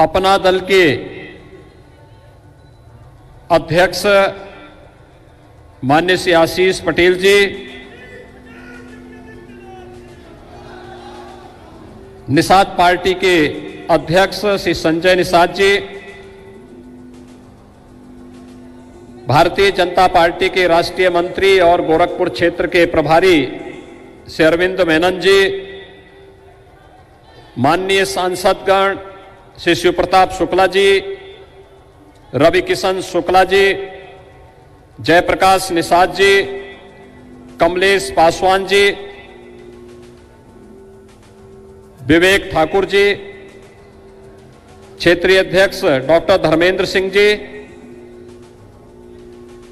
अपना दल के अध्यक्ष माननीय श्री आशीष पटेल जी, निषाद पार्टी के अध्यक्ष श्री संजय निषाद जी, भारतीय जनता पार्टी के राष्ट्रीय मंत्री और गोरखपुर क्षेत्र के प्रभारी श्री अरविंद मेनन जी, माननीय सांसदगण श्री शिव प्रताप शुक्ला जी, रवि किशन शुक्ला जी, जयप्रकाश निषाद जी, कमलेश पासवान जी, विवेक ठाकुर जी, क्षेत्रीय अध्यक्ष डॉक्टर धर्मेंद्र सिंह जी,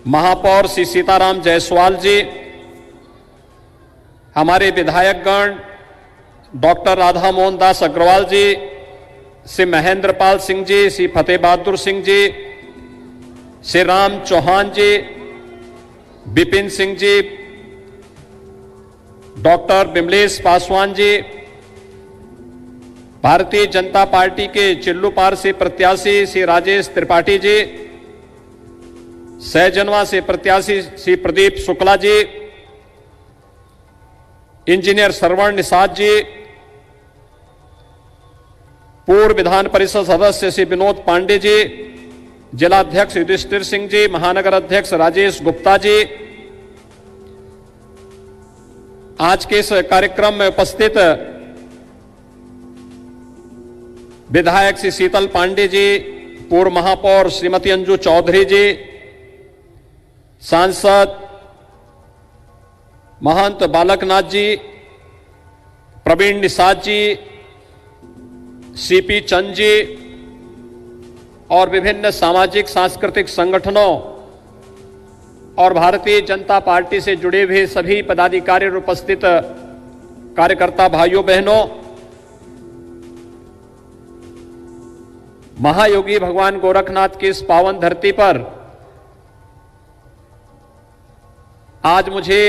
महापौर श्री सीताराम जायसवाल जी, हमारे विधायकगण डॉक्टर राधा मोहन दास अग्रवाल जी, श्री महेंद्र पाल सिंह जी, श्री फतेह बहादुर सिंह जी, श्री राम चौहान जी, विपिन सिंह जी, डॉक्टर विमलेश पासवान जी, भारतीय जनता पार्टी के चिल्लूपार से प्रत्याशी श्री राजेश त्रिपाठी जी, सहजनवा से प्रत्याशी श्री प्रदीप शुक्ला जी, इंजीनियर श्रवण निषाद जी, पूर्व विधान परिषद सदस्य श्री विनोद पांडे जी, जिला अध्यक्ष युधिष्ठिर सिंह जी, महानगर अध्यक्ष राजेश गुप्ता जी, आज के इस कार्यक्रम में उपस्थित विधायक श्री शीतल पांडे जी, पूर्व महापौर श्रीमती अंजू चौधरी जी, सांसद महंत बालकनाथ जी, प्रवीण निषाद जी, सीपी चंद जी और विभिन्न सामाजिक सांस्कृतिक संगठनों और भारतीय जनता पार्टी से जुड़े हुए सभी पदाधिकारी और उपस्थित कार्यकर्ता भाइयों बहनों, महायोगी भगवान गोरखनाथ की इस पावन धरती पर आज मुझे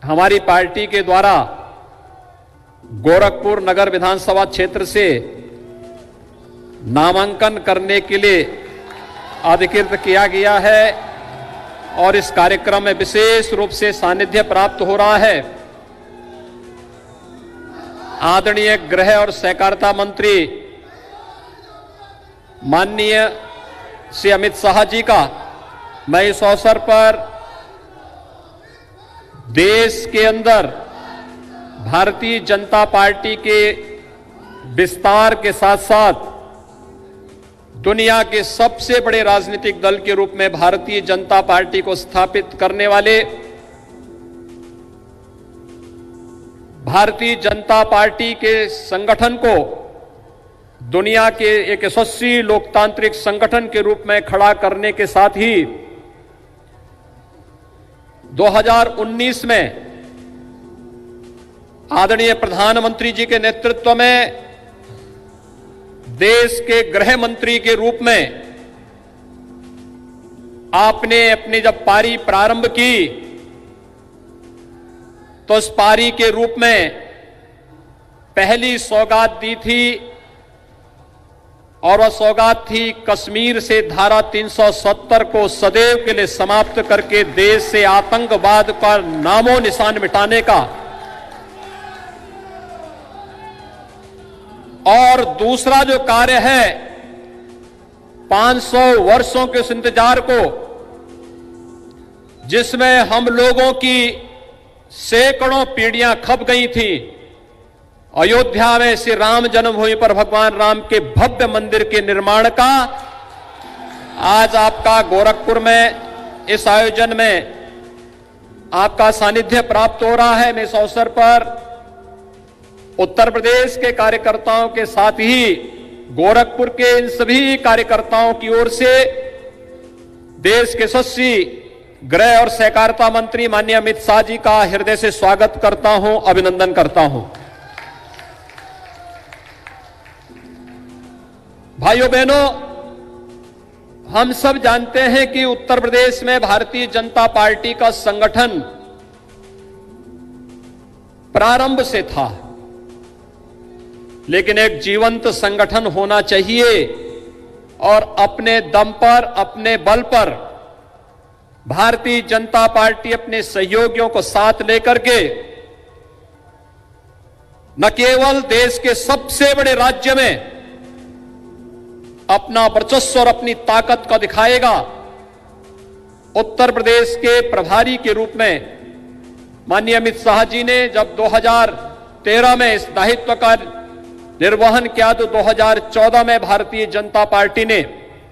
हमारी पार्टी के द्वारा गोरखपुर नगर विधानसभा क्षेत्र से नामांकन करने के लिए अधिकृत किया गया है और इस कार्यक्रम में विशेष रूप से सानिध्य प्राप्त हो रहा है आदरणीय गृह और सहकारिता मंत्री माननीय श्री अमित शाह जी का। मैं इस अवसर पर देश के अंदर भारतीय जनता पार्टी के विस्तार के साथ साथ दुनिया के सबसे बड़े राजनीतिक दल के रूप में भारतीय जनता पार्टी को स्थापित करने वाले भारतीय जनता पार्टी के संगठन को दुनिया के एक यशस्वी लोकतांत्रिक संगठन के रूप में खड़ा करने के साथ ही 2019 में आदरणीय प्रधानमंत्री जी के नेतृत्व में देश के गृह मंत्री के रूप में आपने अपनी जब पारी प्रारंभ की तो उस पारी के रूप में पहली सौगात दी थी और वह सौगात थी कश्मीर से धारा 370 को सदैव के लिए समाप्त करके देश से आतंकवाद का नामो निशान मिटाने का। और दूसरा जो कार्य है 500 वर्षों के उस इंतजार को जिसमें हम लोगों की सैकड़ों पीढ़ियां खप गई थी, अयोध्या में श्री राम जन्मभूमि पर भगवान राम के भव्य मंदिर के निर्माण का आज आपका गोरखपुर में इस आयोजन में आपका सानिध्य प्राप्त हो रहा है। मैं इस अवसर पर उत्तर प्रदेश के कार्यकर्ताओं के साथ ही गोरखपुर के इन सभी कार्यकर्ताओं की ओर से देश के यशस्वी गृह और सहकारिता मंत्री माननीय अमित शाह जी का हृदय से स्वागत करता हूं, अभिनंदन करता हूं। भाइयों बहनों, हम सब जानते हैं कि उत्तर प्रदेश में भारतीय जनता पार्टी का संगठन प्रारंभ से था लेकिन एक जीवंत संगठन होना चाहिए और अपने दम पर, अपने बल पर भारतीय जनता पार्टी अपने सहयोगियों को साथ लेकर के न केवल देश के सबसे बड़े राज्य में अपना वर्चस्व और अपनी ताकत का दिखाएगा, उत्तर प्रदेश के प्रभारी के रूप में माननीय अमित शाह जी ने जब 2013 में इस दायित्व का निर्वहन किया तो 2014 में भारतीय जनता पार्टी ने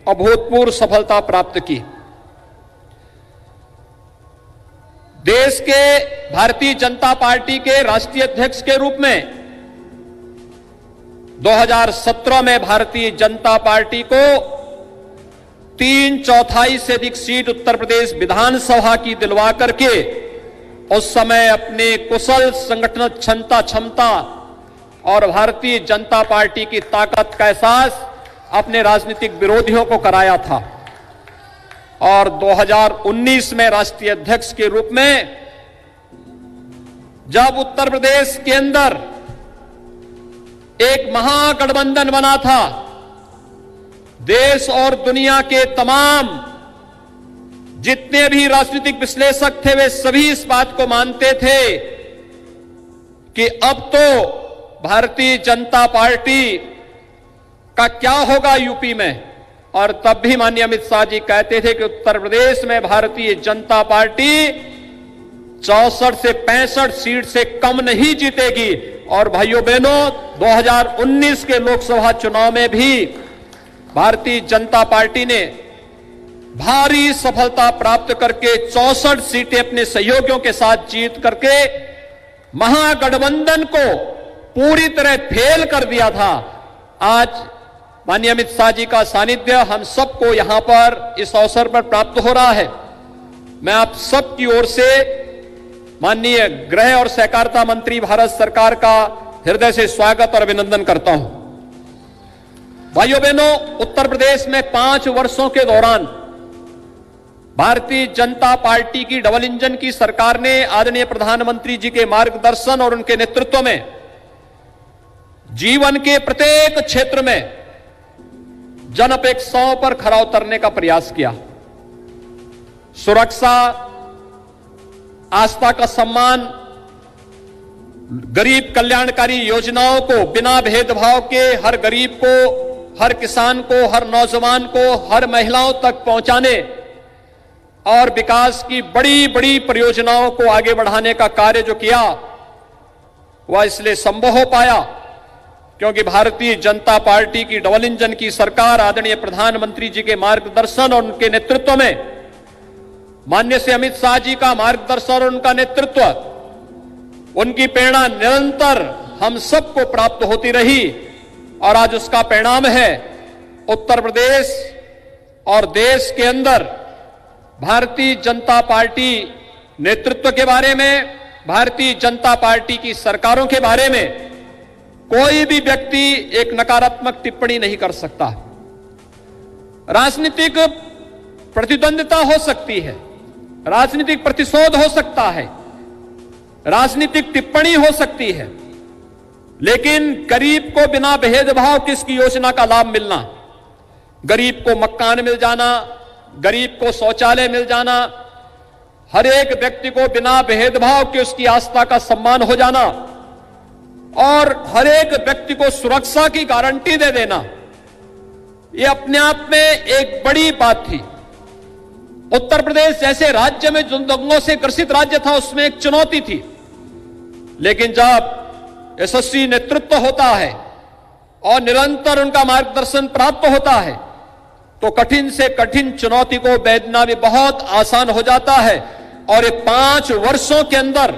अभूतपूर्व सफलता प्राप्त की। देश के भारतीय जनता पार्टी के राष्ट्रीय अध्यक्ष के रूप में 2017 में भारतीय जनता पार्टी को 3/4 से अधिक सीट उत्तर प्रदेश विधानसभा की दिलवा करके उस समय अपने कुशल संगठन क्षमता और भारतीय जनता पार्टी की ताकत का एहसास अपने राजनीतिक विरोधियों को कराया था। और 2019 में राष्ट्रीय अध्यक्ष के रूप में जब उत्तर प्रदेश के अंदर एक महागठबंधन बना था, देश और दुनिया के तमाम जितने भी राजनीतिक विश्लेषक थे वे सभी इस बात को मानते थे कि अब तो भारतीय जनता पार्टी का क्या होगा यूपी में। और तब भी माननीय अमित शाह जी कहते थे कि उत्तर प्रदेश में भारतीय जनता पार्टी 64 से 65 सीट से कम नहीं जीतेगी। और भाइयों बहनों, 2019 के लोकसभा चुनाव में भी भारतीय जनता पार्टी ने भारी सफलता प्राप्त करके 64 सीटें अपने सहयोगियों के साथ जीत करके महागठबंधन को पूरी तरह फेल कर दिया था। आज माननीय अमित शाह जी का सानिध्य हम सबको यहां पर इस अवसर पर प्राप्त हो रहा है। मैं आप सबकी ओर से माननीय गृह और सहकारिता मंत्री भारत सरकार का हृदय से स्वागत और अभिनंदन करता हूं। भाइयों बहनों, उत्तर प्रदेश में 5 वर्षों के दौरान भारतीय जनता पार्टी की डबल इंजन की सरकार ने आदरणीय प्रधानमंत्री जी के मार्गदर्शन और उनके नेतृत्व में जीवन के प्रत्येक क्षेत्र में जन अपेक्षाओं पर खरा उतरने का प्रयास किया। सुरक्षा, आस्था का सम्मान, गरीब कल्याणकारी योजनाओं को बिना भेदभाव के हर गरीब को, हर किसान को, हर नौजवान को, हर महिलाओं तक पहुंचाने और विकास की बड़ी बड़ी परियोजनाओं को आगे बढ़ाने का कार्य जो किया वह इसलिए संभव हो पाया क्योंकि भारतीय जनता पार्टी की डबल इंजन की सरकार आदरणीय प्रधानमंत्री जी के मार्गदर्शन और उनके नेतृत्व में, माननीय से अमित शाह जी का मार्गदर्शन और उनका नेतृत्व, उनकी प्रेरणा निरंतर हम सबको प्राप्त होती रही। और आज उसका परिणाम है उत्तर प्रदेश और देश के अंदर भारतीय जनता पार्टी नेतृत्व के बारे में, भारतीय जनता पार्टी की सरकारों के बारे में कोई भी व्यक्ति एक नकारात्मक टिप्पणी नहीं कर सकता। राजनीतिक प्रतिद्वंद्विता हो सकती है, राजनीतिक प्रतिशोध हो सकता है, राजनीतिक टिप्पणी हो सकती है, लेकिन गरीब को बिना भेदभाव किसकी योजना का लाभ मिलना, गरीब को मकान मिल जाना, गरीब को शौचालय मिल जाना, हर एक व्यक्ति को बिना भेदभाव के उसकी आस्था का सम्मान हो जाना और हर एक व्यक्ति को सुरक्षा की गारंटी दे देना, यह अपने आप में एक बड़ी बात थी। उत्तर प्रदेश जैसे राज्य में जो दंगों से ग्रसित राज्य था उसमें एक चुनौती थी, लेकिन जब यशस्वी नेतृत्व होता है और निरंतर उनका मार्गदर्शन प्राप्त होता है तो कठिन से कठिन चुनौती को भेदना भी बहुत आसान हो जाता है। और ये 5 वर्षों के अंदर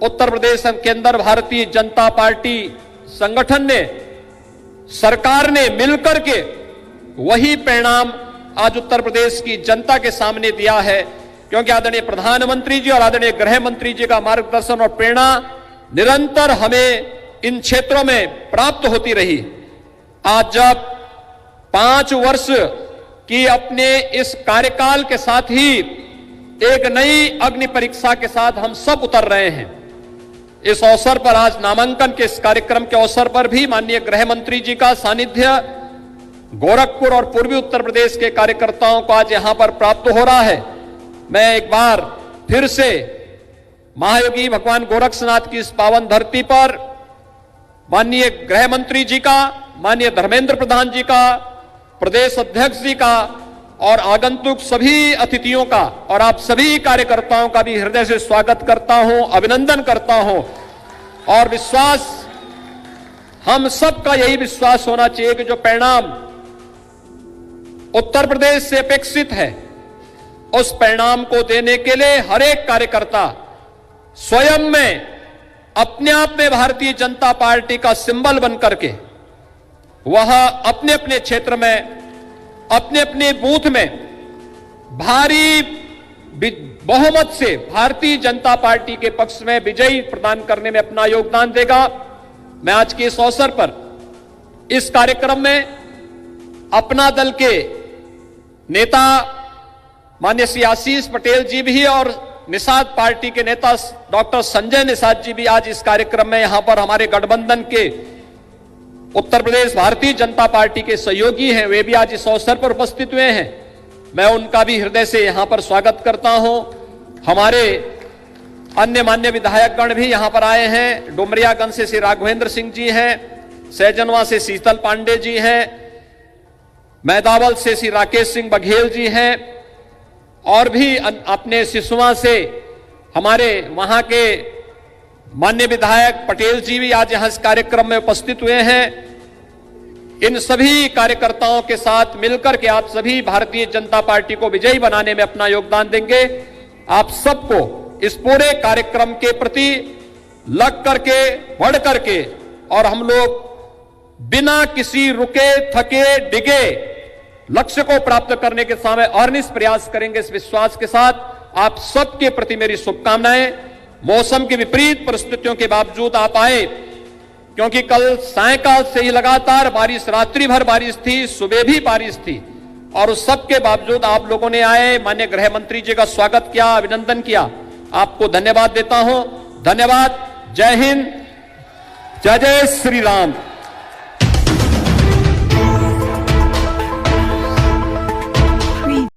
उत्तर प्रदेश के अंदर भारतीय जनता पार्टी संगठन ने, सरकार ने मिलकर के वही परिणाम आज उत्तर प्रदेश की जनता के सामने दिया है, क्योंकि आदरणीय प्रधानमंत्री जी और आदरणीय गृह मंत्री जी का मार्गदर्शन और प्रेरणा निरंतर हमें इन क्षेत्रों में प्राप्त होती रही। आज जब 5 वर्ष की अपने इस कार्यकाल के साथ ही एक नई अग्नि परीक्षा के साथ हम सब उतर रहे हैं, इस अवसर पर आज नामांकन के इस कार्यक्रम के अवसर पर भी माननीय गृह मंत्री जी का सानिध्य गोरखपुर और पूर्वी उत्तर प्रदेश के कार्यकर्ताओं को आज यहां पर प्राप्त हो रहा है। मैं एक बार फिर से महायोगी भगवान गोरक्षनाथ की इस पावन धरती पर माननीय गृह मंत्री जी का, माननीय धर्मेंद्र प्रधान जी का, प्रदेश अध्यक्ष जी का और आगंतुक सभी अतिथियों का और आप सभी कार्यकर्ताओं का भी हृदय से स्वागत करता हूं, अभिनंदन करता हूं। और विश्वास, हम सबका यही विश्वास होना चाहिए कि जो परिणाम उत्तर प्रदेश से अपेक्षित है, उस परिणाम को देने के लिए हर एक कार्यकर्ता स्वयं में अपने आप में भारतीय जनता पार्टी का सिंबल बनकर के वह अपने अपने क्षेत्र में, अपने अपने बूथ में भारी बहुमत से भारतीय जनता पार्टी के पक्ष में विजयी प्रदान करने में अपना योगदान देगा। मैं आज के इस अवसर पर इस कार्यक्रम में अपना दल के नेता माननीय श्री आशीष पटेल जी भी और निषाद पार्टी के नेता डॉक्टर संजय निषाद जी भी आज इस कार्यक्रम में यहां पर हमारे गठबंधन के उत्तर प्रदेश भारतीय जनता पार्टी के सहयोगी हैं, वे भी आज इस अवसर पर उपस्थित हुए हैं। मैं उनका भी हृदय से यहां पर स्वागत करता हूं। हमारे अन्य मान्य विधायकगण भी यहां पर आए हैं। डुमरियागंज से श्री राघवेंद्र सिंह जी हैं, सहजनवा से शीतल पांडे जी हैं, मैदावल से श्री राकेश सिंह बघेल जी हैं और भी अपने सिसुआ से हमारे वहां के माननीय विधायक पटेल जी भी आज यहां इस कार्यक्रम में उपस्थित हुए हैं। इन सभी कार्यकर्ताओं के साथ मिलकर के आप सभी भारतीय जनता पार्टी को विजयी बनाने में अपना योगदान देंगे। आप सबको इस पूरे कार्यक्रम के प्रति लग करके, बढ़ करके और हम लोग बिना किसी रुके थके डिगे लक्ष्य को प्राप्त करने के समय अहर्निश प्रयास करेंगे। इस विश्वास के साथ आप सबके प्रति मेरी शुभकामनाएं। मौसम की विपरीत परिस्थितियों के बावजूद आप आए, क्योंकि कल सायंकाल से ही लगातार बारिश, रात्रि भर बारिश थी, सुबह भी बारिश थी और उस सब के बावजूद आप लोगों ने आए, माननीय गृह मंत्री जी का स्वागत किया, अभिनंदन किया। आपको धन्यवाद देता हूं। धन्यवाद। जय हिंद, जय जय श्री राम।